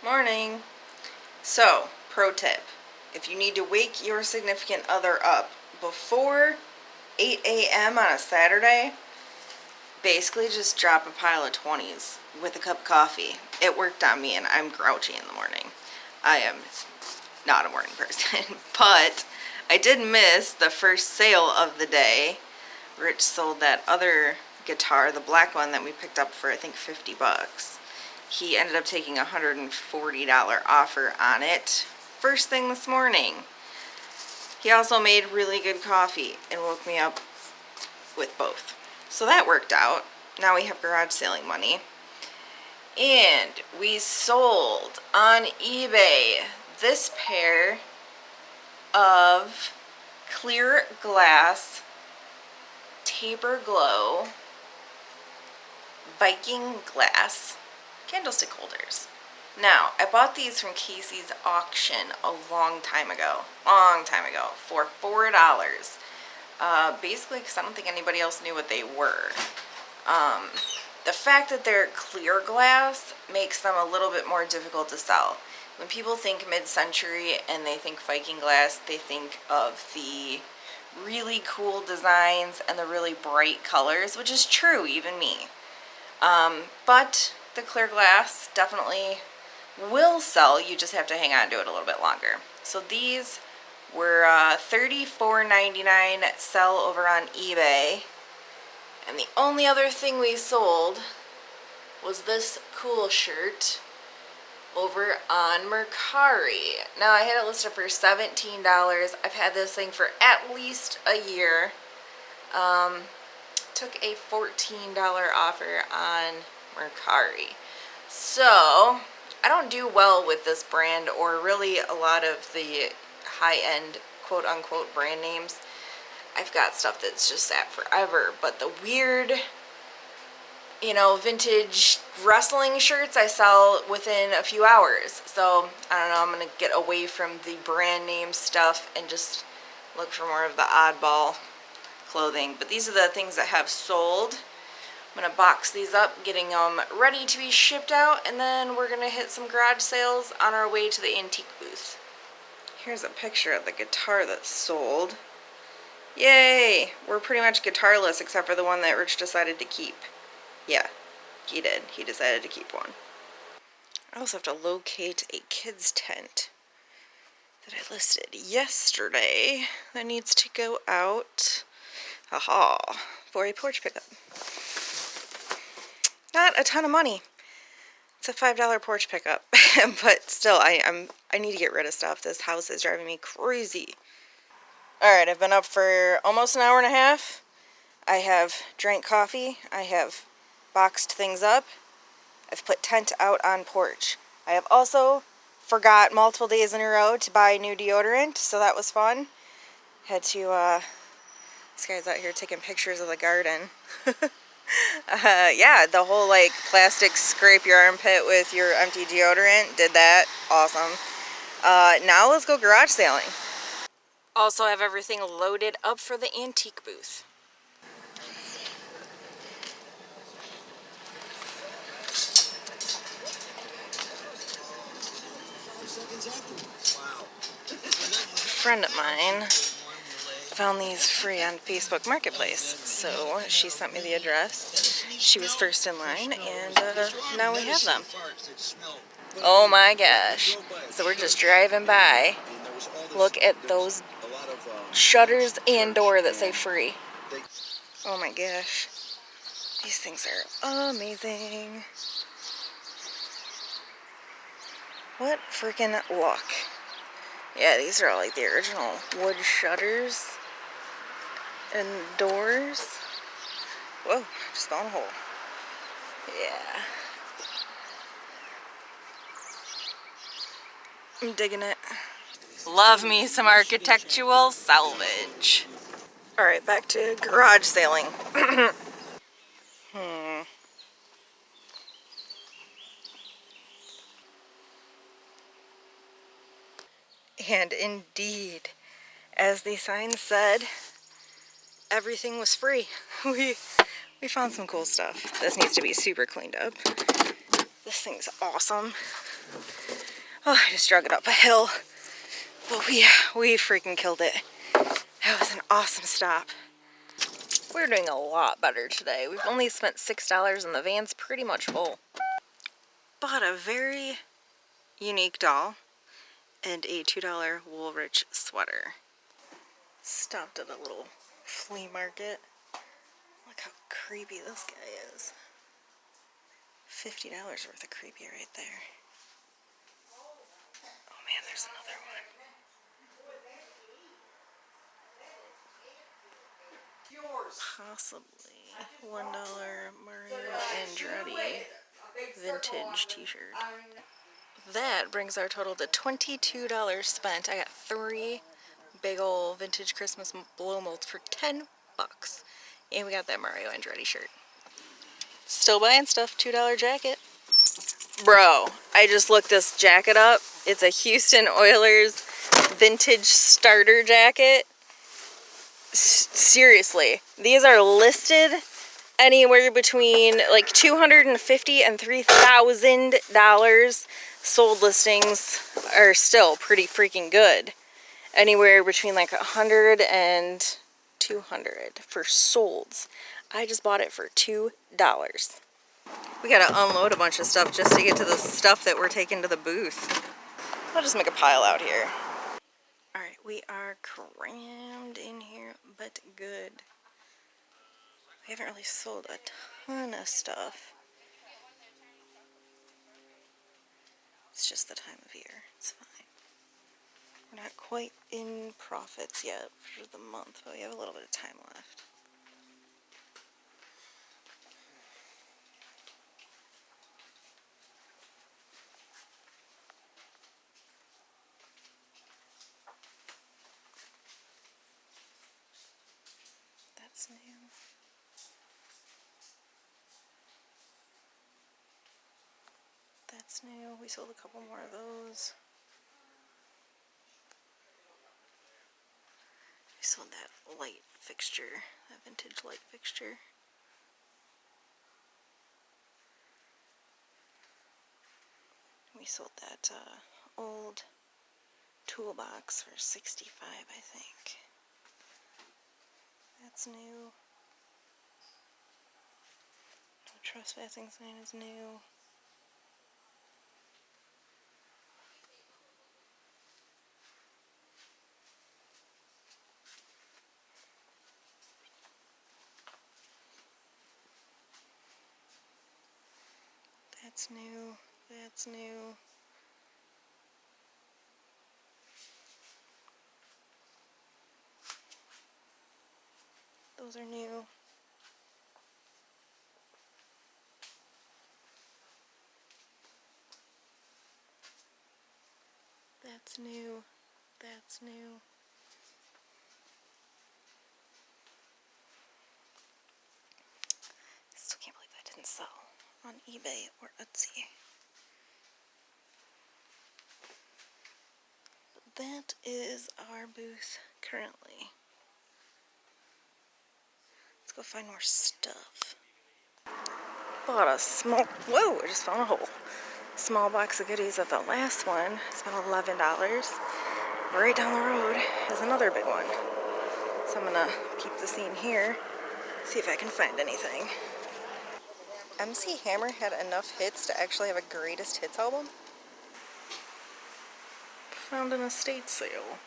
Morning. So, pro tip. If you need to wake your significant other up before 8 a.m. on a Saturday, basically just drop a pile of 20s with a cup of coffee. It worked on me and I'm grouchy in the morning. I am not a morning person, but I did miss the first sale of the day. Rich sold that other guitar, the black one that we picked up for I think 50 bucks. He ended up taking a $140 offer on it first thing this morning. He also made really good coffee and woke me up with both. So that worked out. Now we have garage selling money. And we sold on eBay this pair of clear glass taper glow Viking glass candlestick holders. Now, I bought these from Casey's auction a long time ago for $4. Basically because I don't think anybody else knew what they were. The fact that they're clear glass makes them a little bit more difficult to sell. When people think mid-century and they think Viking glass, they think of the really cool designs and the really bright colors, which is true, even me. But the clear glass definitely will sell. You just have to hang on to it a little bit longer. So these were $34.99 sell over on eBay. And the only other thing we sold was this cool shirt over on Mercari. Now I had it listed for $17. I've had this thing for at least a year. Took a $14 offer on Mercari. So I don't do well with this brand or really a lot of the high-end quote-unquote brand names. I've got stuff that's just sat forever, but the weird, vintage wrestling shirts I sell within a few hours. So I don't know, I'm gonna get away from the brand name stuff and just look for more of the oddball clothing. But these are the things that have sold. I'm gonna box these up, getting them ready to be shipped out, and then we're gonna hit some garage sales on our way to the antique booth. Here's a picture of the guitar that sold. Yay! We're pretty much guitarless except for the one that Rich decided to keep. Yeah, he did. He decided to keep one. I also have to locate a kid's tent that I listed yesterday that needs to go out. Aha, for a porch pickup. Not a ton of money. It's a $5 porch pickup, but still, I need to get rid of stuff. This house is driving me crazy. All right, I've been up for almost an hour and a half. I have drank coffee. I have boxed things up. I've put tent out on porch. I have also forgot multiple days in a row to buy new deodorant, so that was fun. Had to, this guy's out here taking pictures of the garden. Yeah, the whole plastic scrape your armpit with your empty deodorant, did that. Awesome. Now let's go garage sailing. Also have everything loaded up for the antique booth. A friend of mine found these free on Facebook Marketplace, so she sent me the address. She was first in line, and now we have them. Oh my gosh. So we're just driving by. Look at those shutters and door that say free. Oh my gosh. These things are amazing. What freaking luck. Yeah, these are all the original wood shutters and doors. Whoa, just fell in a hole. Yeah. I'm digging it. Love me some architectural salvage. Alright, back to garage sailing. And indeed, as the sign said, everything was free. We found some cool stuff. This needs to be super cleaned up. This thing's awesome. Oh, I just drug it up a hill. But we freaking killed it. That was an awesome stop. We're doing a lot better today. We've only spent $6 and the van's pretty much full. Bought a very unique doll and a $2 Woolrich sweater. Stopped at a little flea market. Look how creepy this guy is. $50 worth of creepy right there. Oh man, there's another one. Possibly $1 Mario Andretti vintage t-shirt. That brings our total to $22 spent. I got 3 big old vintage Christmas blow molds for 10 bucks. And we got that Mario Andretti shirt. Still buying stuff, $2 jacket. Bro, I just looked this jacket up. It's a Houston Oilers vintage starter jacket. Seriously, these are listed anywhere between like $250 and $3,000. Sold listings are still pretty freaking good. Anywhere between like 100 and 200 for solds. I just bought it for $2. We gotta unload a bunch of stuff just to get to the stuff that we're taking to the booth. I'll just make a pile out here. Alright, we are crammed in here, but good. We haven't really sold a ton of stuff. It's just the time of year. It's fine. We're not quite in profits yet for the month, but we have a little bit of time left. That's new. That's new. We sold a couple more of those. We sold that light fixture, that vintage light fixture. We sold that old toolbox for $65, I think. That's new. No trespassing sign is new. That's new. That's new. Those are new. That's new. That's new. Still can't believe that didn't sell on eBay or Etsy. But that is our booth currently. Let's go find more stuff. Bought a small, whoa, I just found a hole. Small box of goodies at the last one. It's about $11. Right down the road is another big one. So I'm gonna keep the scene here, see if I can find anything. MC Hammer had enough hits to actually have a greatest hits album. Found an estate sale.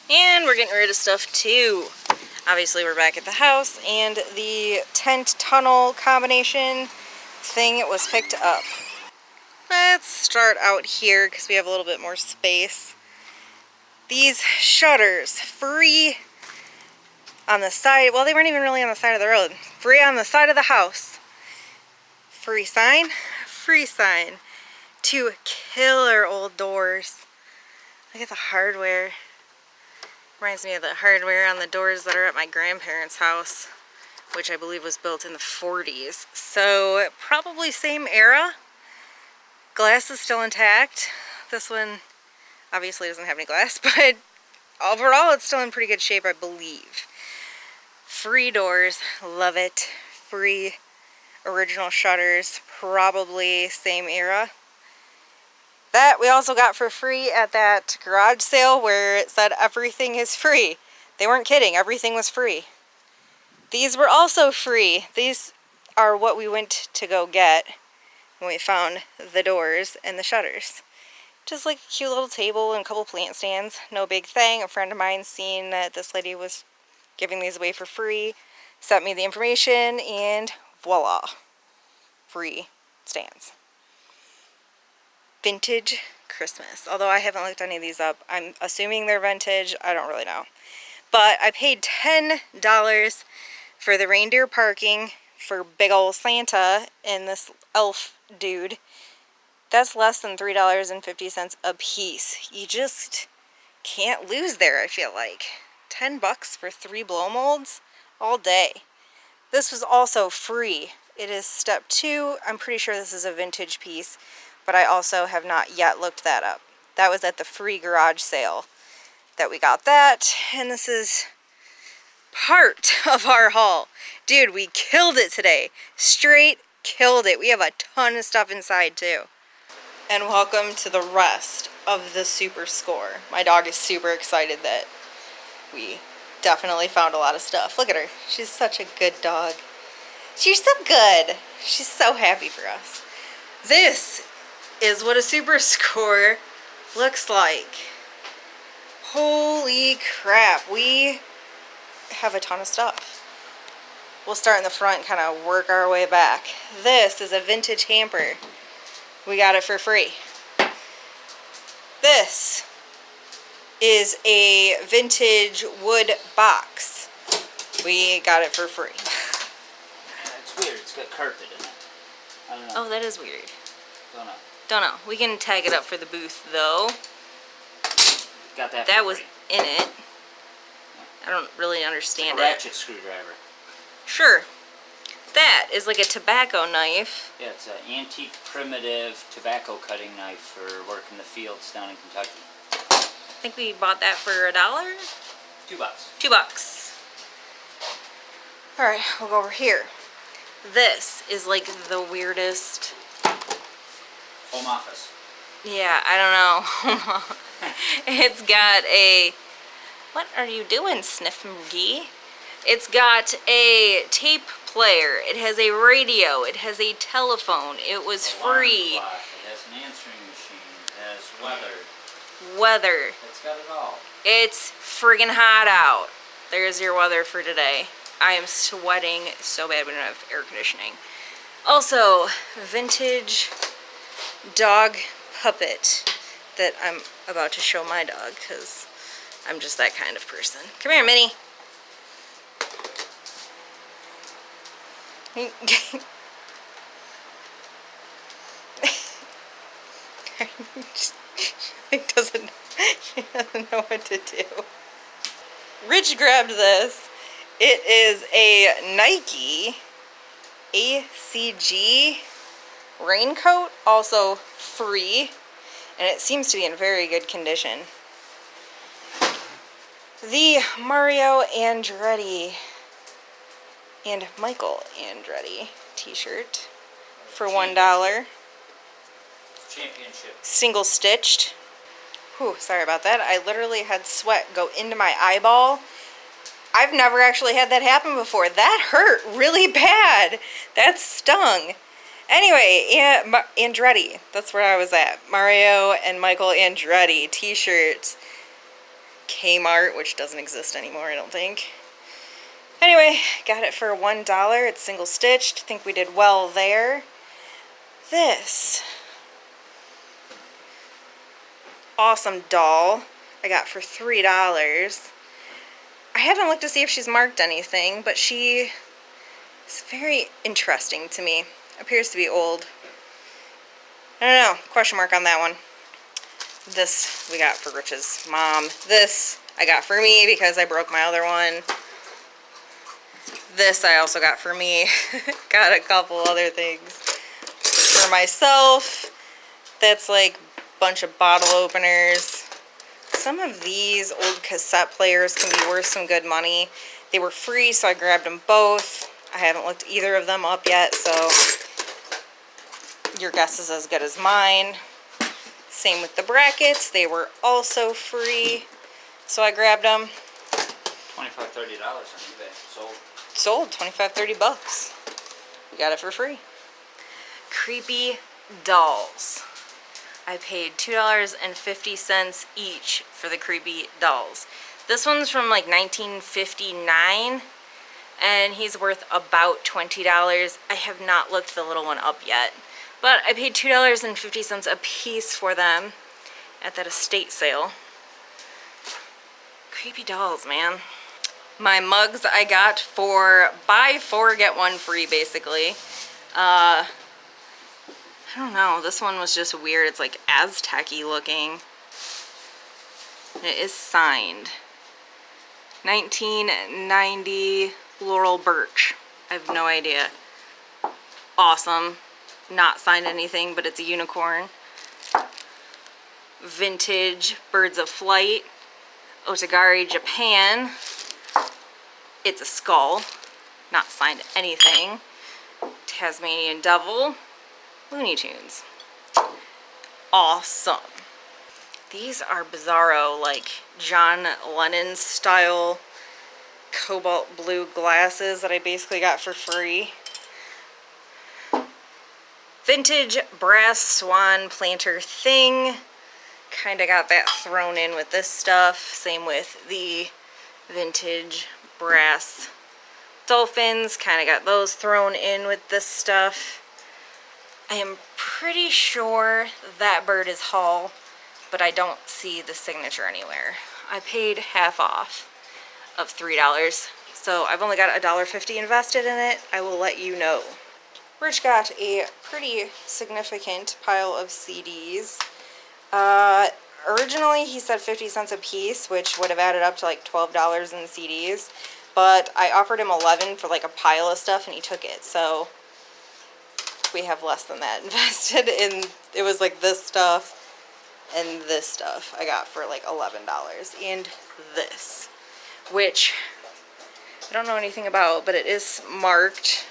And we're getting rid of stuff too. Obviously we're back at the house and the tent tunnel combination thing was picked up. Let's start out here because we have a little bit more space. These shutters, free on the side, well they weren't even really on the side of the road. Free on the side of the house. Free sign, free sign. 2 killer old doors. Look at the hardware. Reminds me of the hardware on the doors that are at my grandparents' house, which I believe was built in the 40s. So probably same era. Glass is still intact. This one obviously doesn't have any glass, but overall it's still in pretty good shape, I believe. Free doors, love it. Free original shutters, probably same era. That we also got for free at that garage sale where it said everything is free. They weren't kidding, everything was free. These were also free. These are what we went to go get when we found the doors and the shutters. Just like a cute little table and a couple plant stands. No big thing. A friend of mine seen that this lady was giving these away for free, sent me the information, and voila, free stands. Vintage Christmas. Although I haven't looked any of these up. I'm assuming they're vintage. I don't really know. But I paid $10 for the reindeer parking for big old Santa and this elf dude. That's less than $3.50 a piece. You just can't lose there, I feel like. $10 for 3 blow molds all day. This was also free. It is step 2. I'm pretty sure this is a vintage piece, but I also have not yet looked that up. That was at the free garage sale that we got that, and this is part of our haul. Dude, we killed it today. Straight killed it. We have a ton of stuff inside too. And welcome to the rest of the super score. My dog is super excited that we definitely found a lot of stuff. Look at her. She's such a good dog. She's so good. She's so happy for us. This is what a super score looks like. Holy crap. We have a ton of stuff. We'll start in the front and kind of work our way back. This is a vintage hamper. We got it for free. This is a vintage wood box. We got it for free. Yeah, it's weird. It's got carpet in it. I don't know. Oh, that is weird. Don't know. Don't know. We can tag it up for the booth though. Got that. That was in it. I don't really understand it. Ratchet screwdriver. Sure. That is like a tobacco knife. Yeah, it's an antique primitive tobacco cutting knife for working the fields down in Kentucky. I think we bought that for $1. $2. $2. Alright, we'll go over here. This is like the weirdest. Home office. Yeah, I don't know. It's got a... What are you doing, Sniff McGee? It's got a tape player. It has a radio. It has a telephone. It was free. Clock. It has an answering machine. It has weather. Weather. It's got it all. It's friggin' hot out. There's your weather for today. I am sweating so bad we don't have air conditioning. Also, vintage dog puppet that I'm about to show my dog because I'm just that kind of person. Come here, Minnie. He doesn't know what to do. Rich grabbed this. It is a Nike ACG raincoat, also free, and it seems to be in very good condition. The Mario Andretti and Michael Andretti t-shirt for $1. Championship. Single stitched. Whew, sorry about that. I literally had sweat go into my eyeball. I've never actually had that happen before. That hurt really bad. That stung. Anyway, Andretti. That's where I was at. Mario and Michael Andretti t-shirts. Kmart, which doesn't exist anymore, I don't think. Anyway, got it for $1. It's single stitched. Think we did well there. This awesome doll I got for $3. I haven't looked to see if she's marked anything, but she is very interesting to me. Appears to be old. I don't know. Question mark on that one. This we got for Rich's mom. This I got for me because I broke my other one. This I also got for me. Got a couple other things for myself. That's like a bunch of bottle openers. Some of these old cassette players can be worth some good money. They were free, so I grabbed them both. I haven't looked either of them up yet, so your guess is as good as mine. Same with the brackets. They were also free, so I grabbed them. $25-$30 on eBay. Sold. Sold, 25-30 bucks. We got it for free. Creepy dolls. I paid $2.50 each for the creepy dolls. This one's from like 1959, and he's worth about $20. I have not looked the little one up yet, but I paid $2.50 a piece for them at that estate sale. Creepy dolls, man. My mugs I got for buy 4 get 1 free, basically. I don't know, this one was just weird. It's like Aztec-y looking. It is signed. 1990 Laurel Birch. I have no idea. Awesome. Not signed anything, but it's a unicorn. Vintage Birds of Flight. Otagari, Japan. It's a skull. Not signed anything. Tasmanian Devil. Looney Tunes. Awesome. These are bizarro, like John Lennon style cobalt blue glasses that I basically got for free. Vintage brass swan planter thing. Kind of got that thrown in with this stuff. Same with the vintage brass dolphins. Kind of got those thrown in with this stuff. I am pretty sure that bird is Hall, but I don't see the signature anywhere. I paid half off of $3, so I've only got $1.50 invested in it. I will let you know. Rich got a pretty significant pile of CDs. Originally he said 50 cents a piece, which would have added up to like $12 in CDs, but I offered him 11 for like a pile of stuff and he took it, so we have less than that invested in. It was like this stuff and this stuff I got for like $11, and this, which I don't know anything about, but it is marked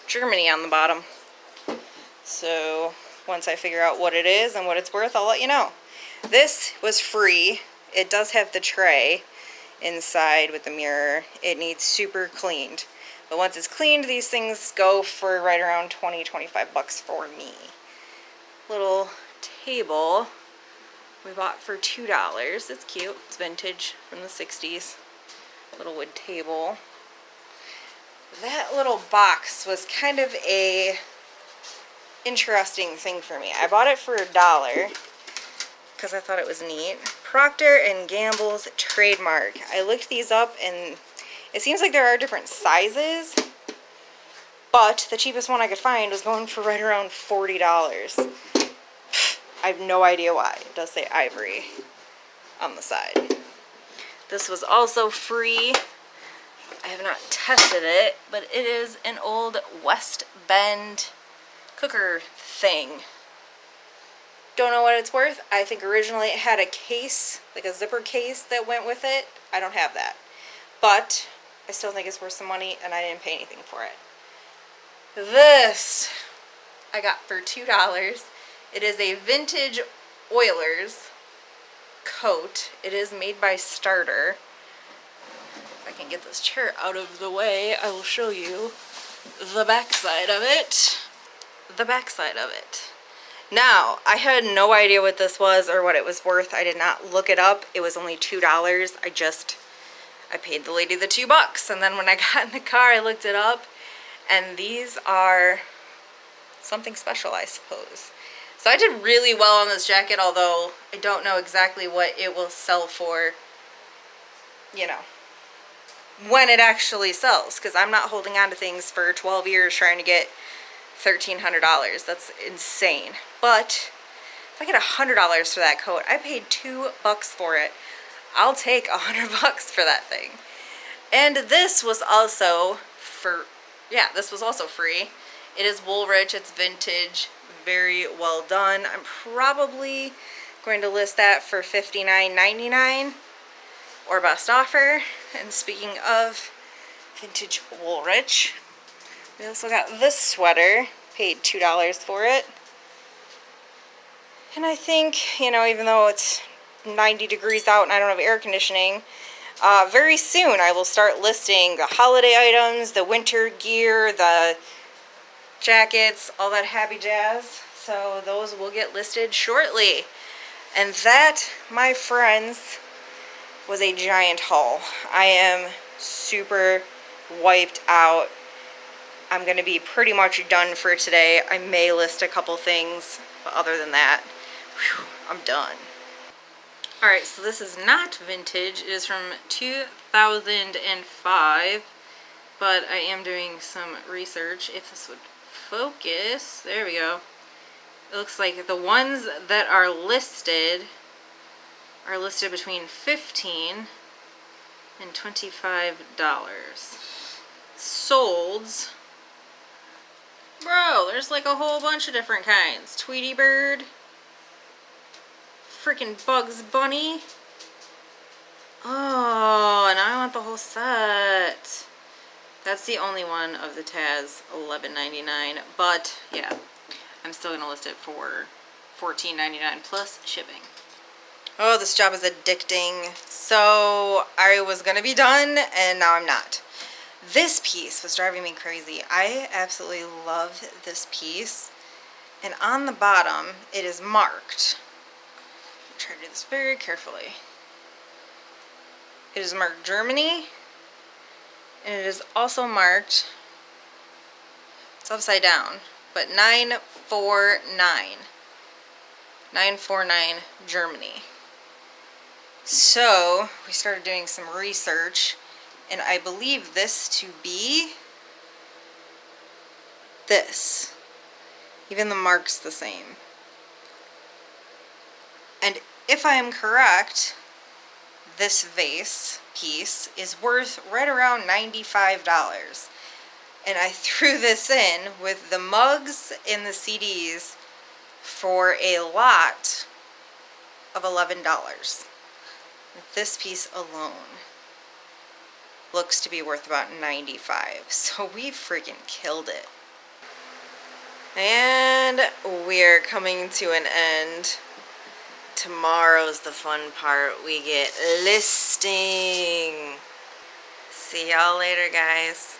Germany on the bottom. So once I figure out what it is and what it's worth, I'll let you know. This was free. It does have the tray inside with the mirror. It needs super cleaned. But once it's cleaned, these things go for right around 20-25 bucks for me. Little table we bought for $2. It's cute. It's vintage from the 60s. Little wood table. That little box was kind of a interesting thing for me. I bought it for $1 because I thought it was neat. Procter & Gamble's trademark. I looked these up and it seems like there are different sizes, but the cheapest one I could find was going for right around $40. I have no idea why. It does say ivory on the side. This was also free. I have not tested it, but it is an old West Bend cooker thing. Don't know what it's worth. I think originally it had a case, like a zipper case that went with it. I don't have that. But I still think it's worth some money, and I didn't pay anything for it. This I got for $2. It is a vintage Oilers coat. It is made by Starter. If I can get this chair out of the way, I will show you the backside of it. The backside of it. Now, I had no idea what this was or what it was worth. I did not look it up. It was only $2. I paid the lady the $2, and then when I got in the car, I looked it up, and these are something special, I suppose. So I did really well on this jacket, although I don't know exactly what it will sell for, you know, when it actually sells, because I'm not holding on to things for 12 years trying to get $1,300. That's insane. But if I get $100 for that coat, I paid $2 for it. I'll take $100 for that thing. And this was also this was also free. It is Woolrich. It's vintage, very well done. I'm probably going to list that for $59.99 or best offer. And speaking of vintage Woolrich, we also got this sweater, paid $2 for it. And I think, you know, even though it's 90 degrees out and I don't have air conditioning, very soon I will start listing the holiday items, the winter gear, the jackets, all that happy jazz. So those will get listed shortly. And that, my friends, was a giant haul. I am super wiped out. I'm going to be pretty much done for today. I may list a couple things, but other than that, whew, I'm done. Alright, so this is not vintage. It is from 2005, but I am doing some research. If this would focus, there we go. It looks like the ones that are listed between $15 and $25. Solds. Bro, there's like a whole bunch of different kinds. Tweety Bird. Freaking Bugs Bunny. Oh, and I want the whole set. That's the only one of the Taz, $11.99. But, yeah, I'm still going to list it for $14.99 plus shipping. Oh, this job is addicting. So, I was going to be done, and now I'm not. This piece was driving me crazy. I absolutely love this piece. And on the bottom, it is marked. I'm trying to do this very carefully. It is marked Germany. And it is also marked, it's upside down, but 949. 949 Germany. So, we started doing some research, and I believe this to be this. Even the mark's the same. And if I am correct, this vase piece is worth right around $95. And I threw this in with the mugs and the CDs for a lot of $11. This piece alone looks to be worth about $95. So we freaking killed it. And we're coming to an end. Tomorrow's the fun part. We get listing. See y'all later, guys.